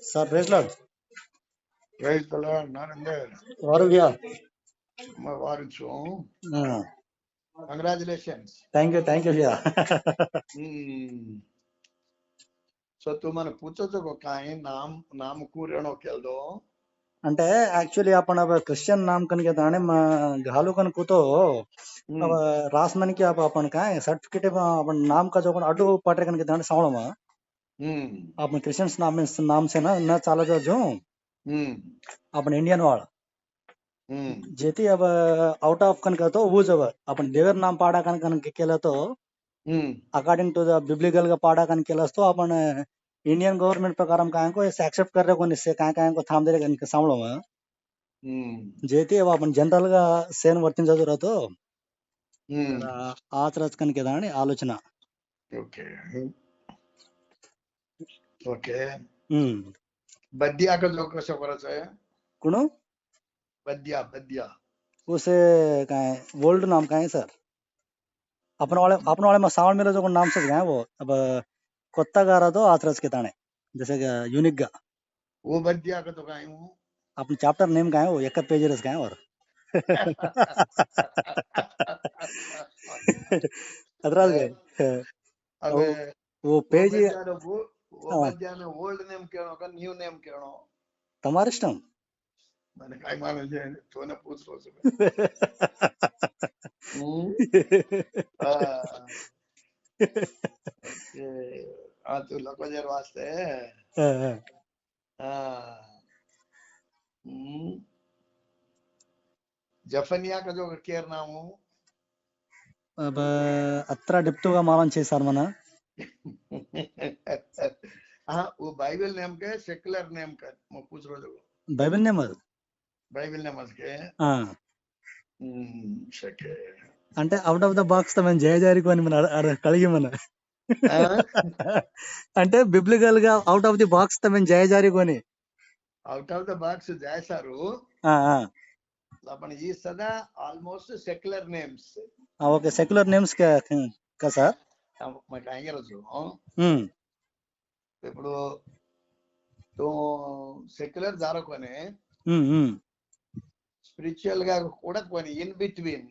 Sir, praise Lord. Praise the Lord, Narendra. Varugya. Varinchu. Uh, Congratulations. Thank you, भैया. So तू मन पूछो तो काय नाम कुरेणो केल्दो అంటే యాక్చువల్లీ आपण अब क्रिश्चियन नाम कन के दाणे घालू कन कुतो अब रासमन की आपण काय सर्टिफिकेट आपण नाम का जो अड्डू पाटे कन के दाणे सावळम आपण क्रिश्चियन नाम से ना चाला जो आपण इंडियन वाळ जेती अब आउट ऑफ कन का तो वो जब आपण देवर नाम पाडा कन केला तो अकॉर्डिंग टू द बिब्लिकल का पाडा कन केला तो आपण इंडियन गवर्नमेंट प्रकारम काय को एक्सेप्ट कर रे कोनी से काय को थांब दे कन के सावळम जेती अब आपण जनरल గా సేన్ వర్తించదు రాతో ఆచరచకన్ కేదాని ఆలోచన ఓకే ओके बद्या का जो कसं करायचं आहे कुणो बद्या बद्या उसे काय ओल्ड नाम काय सर अपन वाले में सावन मेरा जो नाम से गए वो अब కొత్త గారా तो आचरच के ताने जैसे यूनिक गा वो बद्या का तो काय हूं अपन चैप्टर नेम का है वो एक पेज रस गए और अदराज गए अबे वो पेज वो बद्या ने ओल्ड नेम केनो का न्यू नेम केनो તમારે ઇഷ്ടમ મને કાઈ માને છે તોને પૂછરો છે આ તો લોકો જર વાસ્તે जफनिया का जो केयर नाम हूं अब अत्रा डिप्टोगा मालन చేశారు మన हाँ वो बाइबल नेम के सेकुलर नेम का मैं पूछ रहा हूँ बाइबल नेम అది बाइबल नेम के शके అంటే అవుట్ ఆఫ్ ద బాక్స్ తమన్ జయజారికి అని మన కలిగి మన అంటే బిబ్లికల్ గా అవుట్ ఆఫ్ ది బాక్స్ తమన్ జయజారికి అని అవుట్ ఆఫ్ ద బాక్స్ జయసారు अपन ये सदा almost secular names okay secular names का సార్ मैं कहेंगे रजू ఇప్పుడు तो सेक्युलर जारो कोने स्पिरिचुअल గా కూడా कोने इन बिटवीन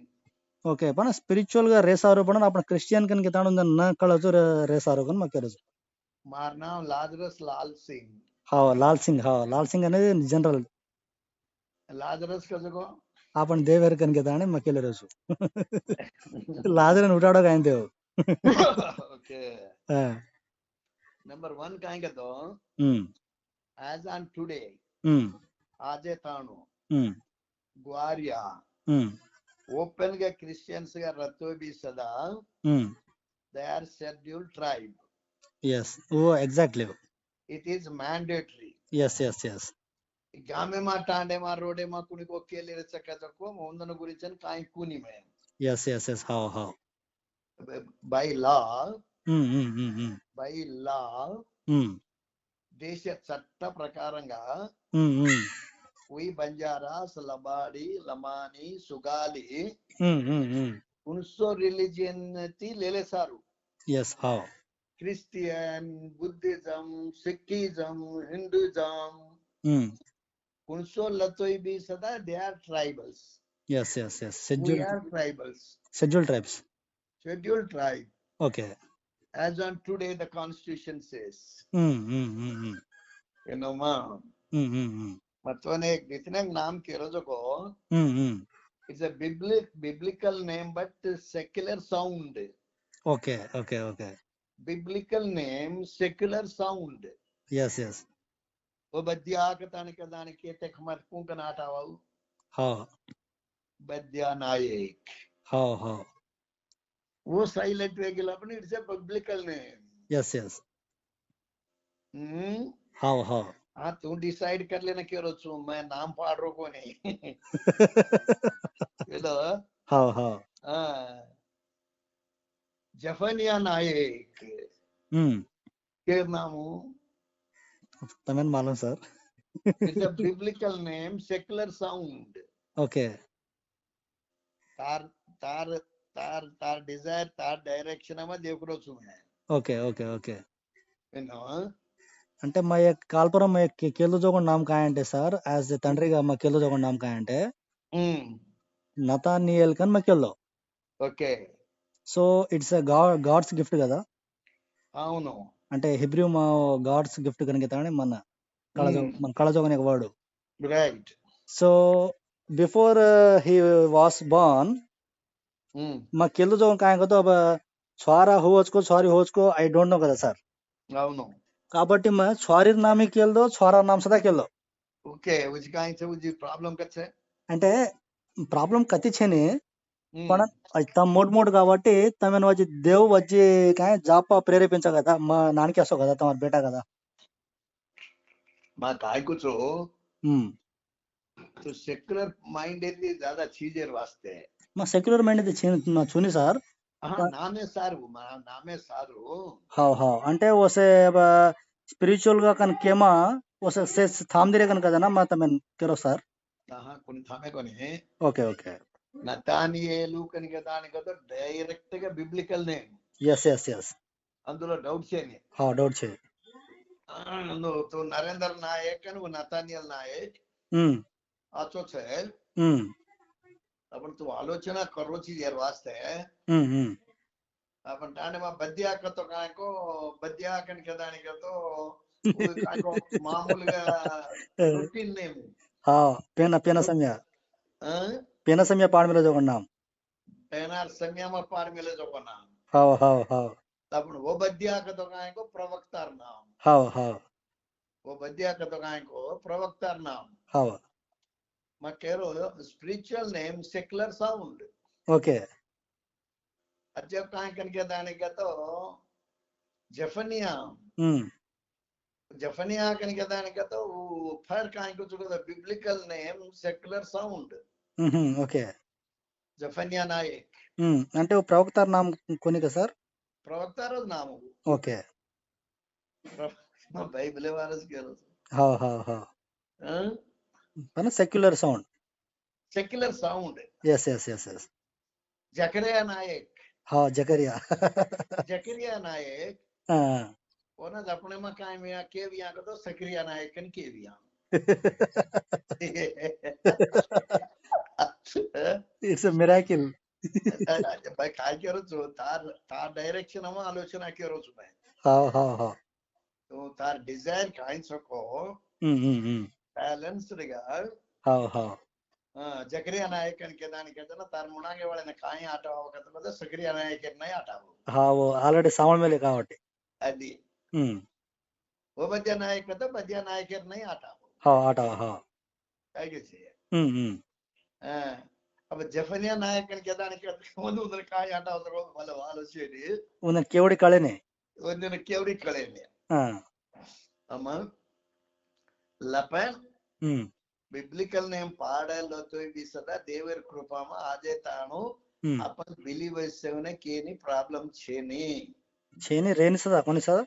ओके पण स्पिरिचुअल గా రేసారు पण आपण क्रिश्चियन कन के ताणो न कळजो రేసారు कन मकेरज मार नाम लाजरस लाल सिंह हां लाल सिंह అనేది जनरल लाजरस का जगो आपण देवर कन के ताणे मकेले रसु लाजरन उठाडो काय देव ओके नंबर 1 कहेंगे तो as on today आजे ताणो ग्वारिया ओपन के क्रिश्चियंस का रत्तो भी सदा they are scheduled tribe yes oh exactly it is mandatory yes गामे मा टांडे मा रोडे मा कुणी को केले रे चकाचको मोंदन गुरिचन काय कुनी में yes how by law దేశ చట్ట ప్రకారంగా कोई बंजारास लबाड़ी लमानी सुगाली उनसो रिलीजियन ती लेले सारू yes how Christian Buddhism Sikhism Hinduism उनसो लतोई भी सदा they are tribals yes we are tribals scheduled tribe okay as on today the constitution says you know ma मतने एक जितने नाम केरो जो को it's a biblical name but secular sound okay biblical name secular sound yes वो बद्या कताने के तक मत कुंकन आटावाऊ हाँ बद्या नायक हाँ वो साइलेंट वेगिल अपने it's a biblical name yes हाँ हाँ तू डिसाइड कर लेना क्यों रोचू मैं नाम पाड़ रो को नहीं हेलो हाँ जफनिया नायक क्या नाम हो तमें मालूम sir it's a biblical name secular sound okay तार डिजायर तार डायरेक्शन में देख रो छू मैं okay you know అంటే మా కాల్పురం మా కేళ్ళు జోగొండ నామ్ काय అంటే సార్ యాజ్ ఎ తండ్రిగా మా కేళ్ళు జోగొండ నామ్ काय అంటే నతానియల్ కన్ మా కేళ్ళు. Okay. So it's God's gift కదా. అవును. అంటే హిబ్రూ మా గాడ్స్ గిఫ్ట్ కనుక మన కళజోగని ఒక word. Right. So before he was Born మా కేళ్ళు జోగన్ काय तो अब छुआरा होचको छुआरी होचको आई डोंट नो కదా సార్. అవును. కాబట్టి మా छुआरीर नामी केल्दो छुआरा नाम सदा केल्दो. ओके. उजी काय છે ઉજી પ્રોબ્લેમ કચ્છે అంటే ప్రాబ్లం కతి छेनी पण తమ मोठ కాబట్టి తమను వచ్చి దేవు వచ్చి काय జాప ప్రేరేపించ కదా మా నాన్నకి असो కదా తమ बेटा కదా. మా काय कुछ हो तो सेक्युलर माइंड इतनी ज्यादा चीजें वास्ते మా సెక్యులర్ మైండ్ ఇది చూని సార్. నామే సారు నామే సారు. అంటే వసే స్పిరిచువల్ గా కనుక కేమా వసే థామ్దిరే కనుక కదా మా తమన్ కెరో సార్. కొన్ని థామే కొని. Okay okay. నతానియేలు కనుక దానికతో డైరెక్ట్ గా biblical name. Yes yes yes. అందులో డౌట్ చేయని. డౌట్ చేయి. तो नरेंद्र नायक और नतानियल नायक आचो छे. अपन तू आलोचना करो छी यार वास्ते. अपन टाणे में बद्या कतो काय को बद्या कन के दानी कतो काय को मामूलगा रूटीन नेम. पेना समय पाड़ मिले जो नाम. पेना समय में पाड़ मिले जो नाम. अपन वो बद्या कतो काय को प्रवक्तार नाम. वो बद्या कतो काय को प्रवक्तार नाम. मैं कह रहा हूँ spiritual name secular sound. Okay. जब काय करके दाने का तो जफनिया करके दाने का तो फिर काय को चुका biblical name secular sound. Okay. Zephaniah Nayak అంటే ప్రవక్తార్ నామ్ कोणी का सर. प्रवक्तार नाम. ओके. बाइबल वारस करो. पण secular sound. Yes yes yes yes. Zechariah Nayak. Zechariah. Zechariah Nayak ओना अपने में काय में केविया को तो सक्रिया नायक कन केविया. It's a miracle. भाई काय करो तो तार डायरेक्शन में आलोचना करो छु मैं. तो तार डिजायर काय सको बैलेंस्ड गा. जकरिया नायक के दानी कहते ना तार मुनागे वाले ने काय आटाव कहते ना सक्रिया नायक नहीं आटाव. वो ऑलरेडी सावन में लिखा होटे. अदी वो बद्या नायक कहते बद्या नायक नहीं आटाव. आटाव. काय के अब जफनिया नायक के दानी कहते उन्हें काय आटाव तो वाला वालो छेनी उन्हें केवड़ी कळे ने. उन्हें केवड़ी कळे ने. अम्मा लपन बिब्लिकल नेम पाड़लो तो भी सदा देवर कृपा में आजे तानो अपन बिलीवर्स सेवने केनी प्रॉब्लम छेनी रेनी सदा कोनी सदा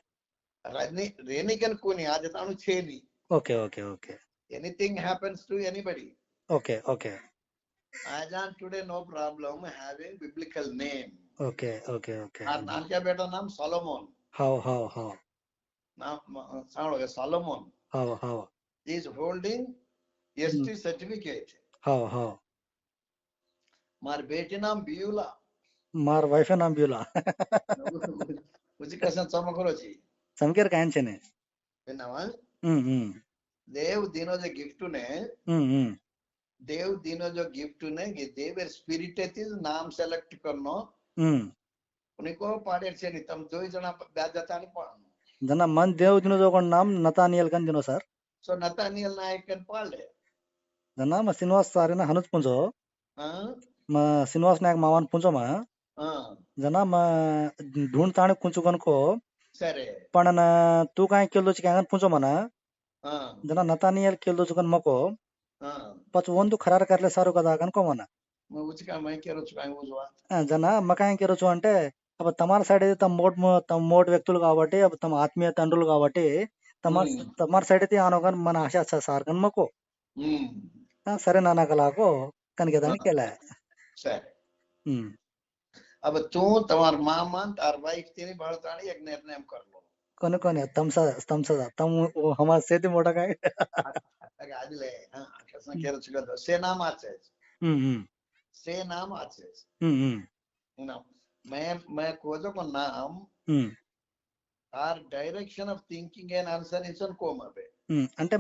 रेनी कन कोनी आजे तानो छेनी. Okay okay okay. Anything happens to anybody. Okay okay. आज on today no problem having biblical name. Okay okay okay. नाम क्या बेटा नाम सोलोमन. नाम sound Solomon. He is holding ST certificate. मार बेटे नाम बियुला. मार वाइफ नाम बियुला. मुझे कैसे चमकरो छी. समकेर कायन छे ने. बेनावा देव दिनो जो गिफ्ट ने ये देवर स्पिरिट इज नाम सेलेक्ट करनो. उनको पाड़े छे नि तम दोई जना ब्याज जाता नि पण. जना मन देव दिनो जो नाम नतानियल कन दिनो सर. सो नतानियल नायक कन पाले. जना म श्रीनिवास सारे ना हनुज पुंजो. म श्रीनिवास नायक मावन पुंजो मा. जना म ढूंढ ताणे कुंचु कन को. सरे. पण न तू काय केलो ची काय पुंजो मना. जना नतानियल केलो चुकन मको. पच वंदु खरार करले सारो कदा कन को मना. म उचका मैं केरो छु काय उजवा. जना म काय केरो छु అంటే अब तमार సైడ్ అయితే తమ మోట్ వ్యక్తులు కాబట్టి अब తమ ఆత్మీయ తండ్రులు కాబట్టి तमार సైడ్ అయితే ఆనోగన్ మన ఆశా సార్ కన్ మको. सरे नाना कलाको कन के दानी केला. सरे. अब तू तुम्हार मामा तार वाइफ तेरी बाळताणी एक निर्णय कर लो. कोणी कोणी तमसा तम वो हमारा सेती मोठा काय అట్లా కాదులే అట్లా సంకేరచ్చు కదా సే నామ్ ఆచేస్ से नाम आचेस you know मैं खोजो को नाम are direction of thinking and answer इसन कोमा पे అంటే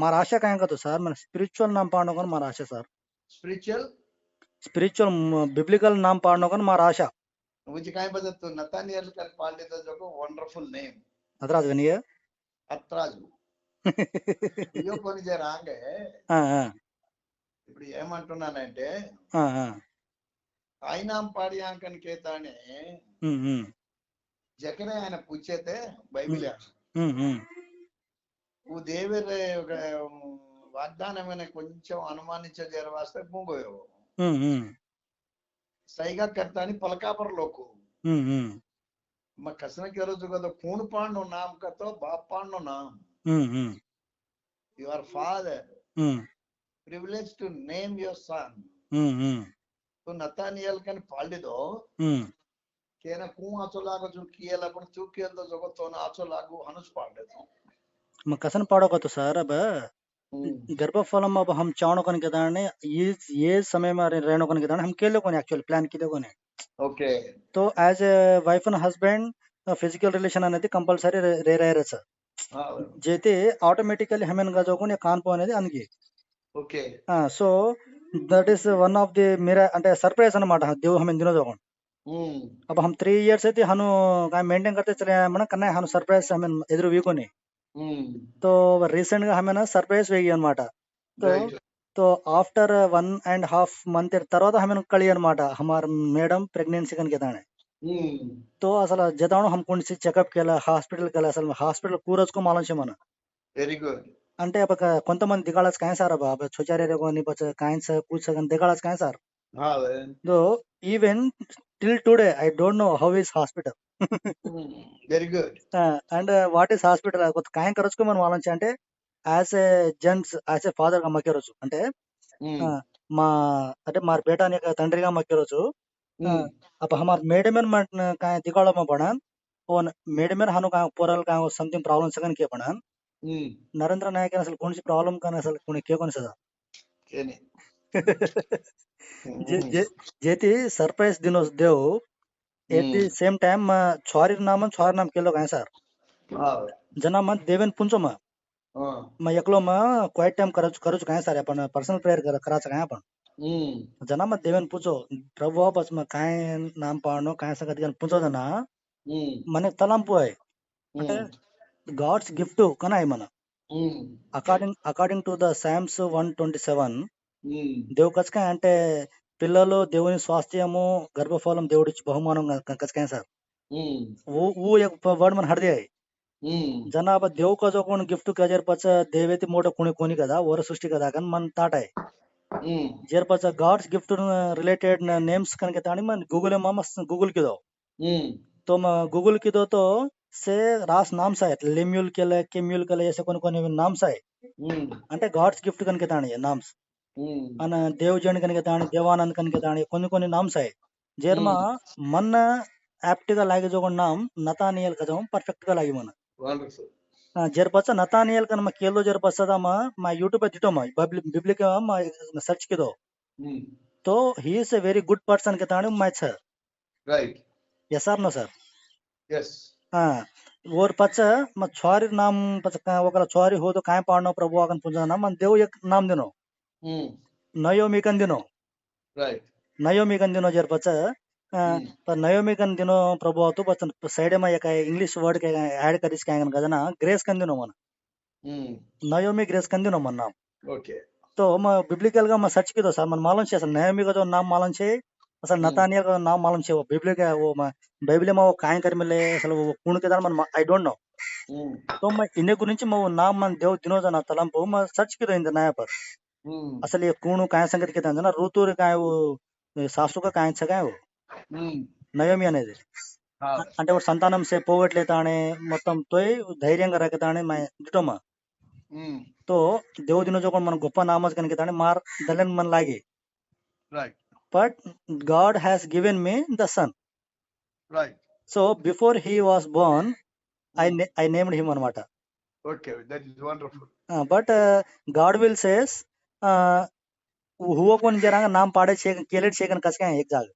మా రాశ काय करतो सर మన स्पिरिच्युअल नाम पाडणं पण మా రాశ सर स्पिरिच्युअल बिब्लिकल नाम पाडणं पण మా రాశ मुझे काय बदत नतानियल कर पाडले तो जो वंडरफुल नेम అద్రాజ్ వెనియ అత్రాజు ఇయో కొని జరాంగే ఇప్పుడు ఏమంటున్నానంటే ఆయన పాడియాంకన్ కేతానే జకనే ఆయన పూచేతే బైబిల్ वो देवरे వాగ్దానమైన కొంచెం అనుమానించే జరవాస్తే ముంగోయో సైగా करतानी पलकापर लोको मैं कसने करो जो तो खून पांडो नाम का तो बाप पांडो नाम your father privileged to name your son तो नतानियल कन पाल्डी दो केना कु आचो लागो जो कियला पण चुकियल दो जगो तो ना आचो लागो हनुस पाल्डे तो मैं कसन पाड़ो का तो सर अब गर्भफलम अब हम चावणो कन के दाने ये समय में रहनो कन के दाने हम केलो कोने एक्चुअली प्लान किलो कोने ओके तो as a wife and husband physical relation అనేది కంపల్సరీ రేరేరే సార్ జైతే ఆటోమేటికల్లీ హమెన్ గా జోకొని కాన్పో అనేది అనికి okay so that is one of the मेरा అంటే सरप्राइज అన్నమాట देव हमें दिनो जोगन अब हम 3 इयर्स అయితే हनु का मेंटेन करते चले मन कन्ना हनु सरप्राइज हमें ఎదురు వీకోని तो రీసెంట్ గా हमें सरप्राइज వేగి అన్నమాట तो आफ्टर 1.5 मंथ తర్వాత हमें कळी అన్నమాట हमार मैडम प्रेग्नेंसी कन केदाणे तो అసలు జదాను हम कोणसी చెకప్ केला హాస్పిటల్ केला అసలు హాస్పిటల్ కూరజ్को मालूम छे मन वेरी गुड అంటే अब కొంతమంది దిగాళస్ काय సార్ अब छोचारे रे कोनी बच काइन से कुछ सगन దిగాళస్ काय సార్ हां तो even till today I don't know how is hospital very good and what is hospital काय करजको मन मालूम छे అంటే as a gents as a father గా మక్కేరోజు అంటే మా అంటే मार बेटा ने తండ్రిగా మక్కేరోజు अब हमार मेडमेन काय दिगाळो म बणन ओन मेडमेन हानु काय पोरल काय समथिंग प्रॉब्लम सगन के बणन नरेंद्र नायक असल कोणसी प्रॉब्लम कन असल कोणी के कोणी सदा केने जे जेती सरप्राइज दिनोस देव एट द सेम टाइम छोरी नाम केलो काय सर जना मन देवेन पुंचो म मैं एकलो म क्वाइट टाइम करज काय सर अपन पर्सनल प्रेयर कराच काय अपन जना मत देवेन पूछो प्रभु बस में काय नाम पाडनो काय संगत गन पूछो जना मने तलांपु आहे అంటే గాడ్స్ గిఫ్ట్ కనాయి మన అకార్డింగ్ టు ద సామ్స్ 127 దేవు కచకాయ అంటే పిల్లలు దేవుని స్వాస్థ్యము గర్భఫలం దేవుడిచ్చి బహుమానం కచకాయ సార్ वो एक वर्ड मन हट दिया जना अब देव का जो कोण गिफ्ट का जर पच देवेती मोठं कोणी कोणी कदा वर सृष्टी कदा कन मन ताट आहे जर पच गॉड्स गिफ्ट रिलेटेड नेम्स कन के ताणी मन गूगल में मस्त गूगल किदो तो म गूगल किदो तो से रास नाम सा है लेम्यूल केम्यूल केले ऐसे कोण कोण नाम सा है అంటే गॉड्स गिफ्ट कन के ताणी नाम्स अन देवजन कन के ताणी देवानंद कन के ताणी कोणी कोणी नाम्स आहे जेरमा मन एप्ट गा लागे जो नाम नतानियल का जो परफेक्ट गा लागे मन जर पचा नतानियल कन म केलो जर पचा दा म यूट्यूब पे दिटो म बिब्लिक म सर्च किदो तो he is a very good person के ताणी मैं छ right yes or no sir yes और पचा म छोरी नाम पचा ओकला छोरी हो तो काय पाडनो प्रभु अगन पुंजना मन देव एक नाम दिनो नयोमी कन दिनो राइट नयोमी कन दिनो जर पचा पर नयोमी कन दिनो प्रभु तो बचन साइड में एक इंग्लिश वर्ड के ऐड करिस काय गन गजना ग्रेस कन दिनो मन नयोमी ग्रेस कन दिनो मन नाम ओके तो म बिब्लिकल का म सर्च किदो सर मन मालूम छे असल नयोमी का जो नाम मालूम छे असल नतानियल का नाम मालूम छे वो बिब्लिक है वो म బైబిల్ में वो काय कर मिले असल वो कौन के दान मन आई डोंट नो तो मैं इने गुరించి म नाम मन देव दिनो जना तलंपो म सर्च किदो इन द नया पर असल ये कौन काय संगत के जना ऋतु काय वो सासू का काय छ काय वो నయోమి అనేది అంటే ఒక సంతానం సే పోగొట్లేతానే మొత్తం తోయ్ ధైర్యంగా రకతానే దిటోమా तो देव दिनो जो मन गొప్ప नामज कन के ताने मार दलन मन लागे right but God has given me the son right so before he was born I named him anamata. Okay, that is wonderful. But God will says हुओ कोण जरांगा नाम पाडे केलेट शेकन कस काय एक जाग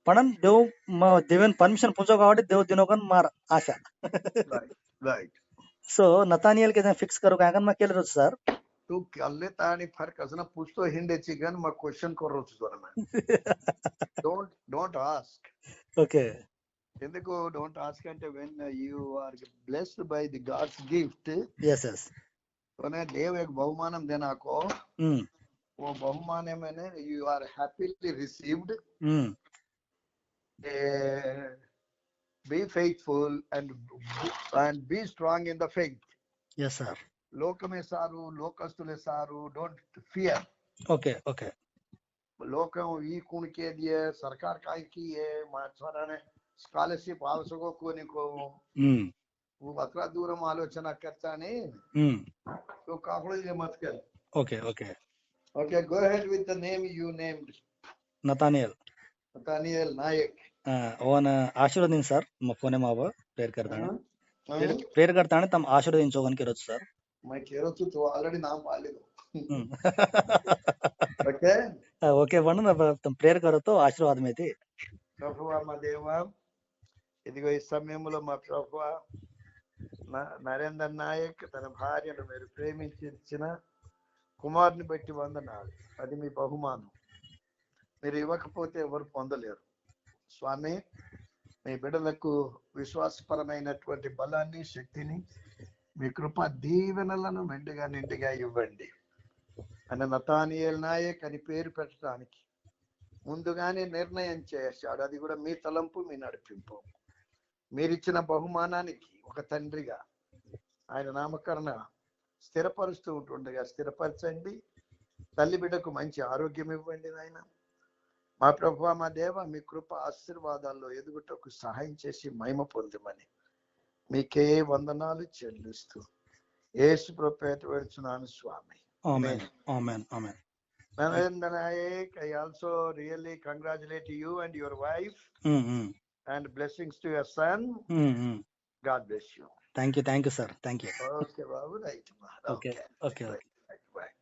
पण देव देवेन परमिशन पूछो కాబట్టి देव दिनो कन मार आशा. Right. So नतानियल के फिक्स करो काय कन मैं केले रोज सर तू कल्ले तानी फर्क असना पूछतो हिंडेची गन मग क्वेश्चन करो स्वरमा. Don't ask. Okay. ఎందుకు don't ask అంటే when you are blessed by the God's gift. Yes. तोने देव एक बहुमानम देना को. वो बहुमाने मैंने you are happily received. Be faithful and be strong in the faith. Yes sir. లోకమే సారు లోకస్తులే సారు. Don't fear. Okay. लोकम ई कुण के दिए सरकार काय की है माछराने स्कॉलरशिप आवश्यक कोनी को वो अतरा दूरम आलोचना करता नहीं तो काफले मत कर. Okay. Go ahead with the name you named. Nathaniel Nayak. ओन आशीर्वदिन सर म फोने माव प्रेयर करताने तम आशीर्वदिंचोगन के रोज सर मैं केरो तू ऑलरेडी नाम पाले दो. Okay. ఓకే బండి తమ ప్రేయర్ కరతో ఆశీర్వాద అయితే ప్రభువా మా దేవా ఇదిగో ఈ సమయంలో మా ప్రభువా నరేందర్ నాయక్ తన భార్యను మీరు ప్రేమించిన కుమారుని బట్టి వందనాలు. అది మీ బహుమానం. మీరు ఇవ్వకపోతే ఎవరు పొందలేరు. స్వామి మీ బిడ్డలకు విశ్వాసపరమైనటువంటి బలాన్ని శక్తిని మీ కృప దీవెనలను మెండుగా నిండుగా ఇవ్వండి. అని నతానియేల్ నాయక్ అని పేరు పెట్టడానికి ముందుగానే నిర్ణయం చేశాడు. అది కూడా మీ తలంపు మీ నడిపింపు. మీరిచ్చిన బహుమానానికి ఒక తండ్రిగా ఆయన నామకరణ స్థిరపరుస్తూ ఉంటుండగా స్థిరపరచండి. తల్లి బిడ్డకు మంచి ఆరోగ్యం ఇవ్వండి నాయన. మా ప్రభువా మా దేవ మీ కృప ఆశీర్వాదాల్లో ఎదుగుటకు సహాయం చేసి మహిమ పొందమని మీకే వందనాలు చెల్లిస్తూ యేసు ప్రభు పేరిట వేడుచున్నాను స్వామి. Amen. Narendra Nayak, I also really congratulate you and your wife and blessings to your son. God bless you. Thank you sir. Thank you. Okay, Babu, right. Okay. Right.